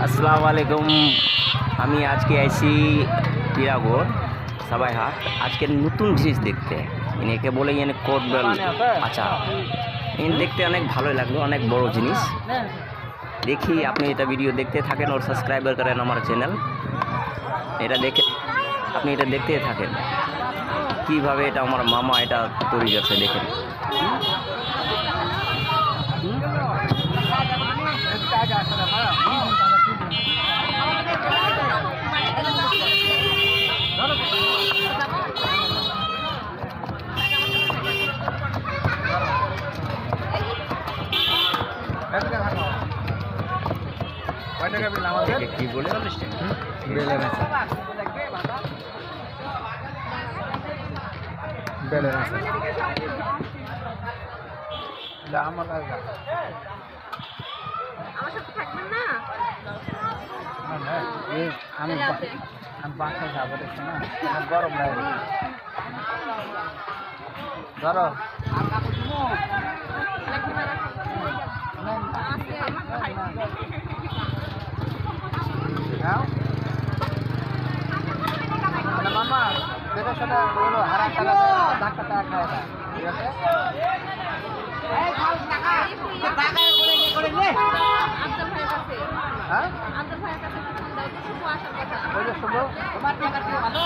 আসসালামু আলাইকুম। আমি আজকে আইছি টিরাগড় সবাইহাট আজকে নতুন জিনিস দেখতে। একে বলে এনে কোটবেল আচার। দেখতে অনেক ভালোই লাগলো, অনেক বড় জিনিস। দেখি আপনি এটা ভিডিও দেখতে থাকেন और সাবস্ক্রাইবার করেন আমার চ্যানেল। এটা দেখে আপনি এটা দেখতে থাকেন কিভাবে এটা আমার মামা এটা তৈরি করছে দেখেন। কি বলে আমার সাথে থাকবেন না? আমি বাসায় যাবো দেখছি না, গরম লাগে ধরো মামা বেটা সেটা বলো হারা টাকা ধাক্কা টাকা খায় না, ঠিক আছে? হ্যাঁ তোমার টাকা ভালো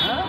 হ্যাঁ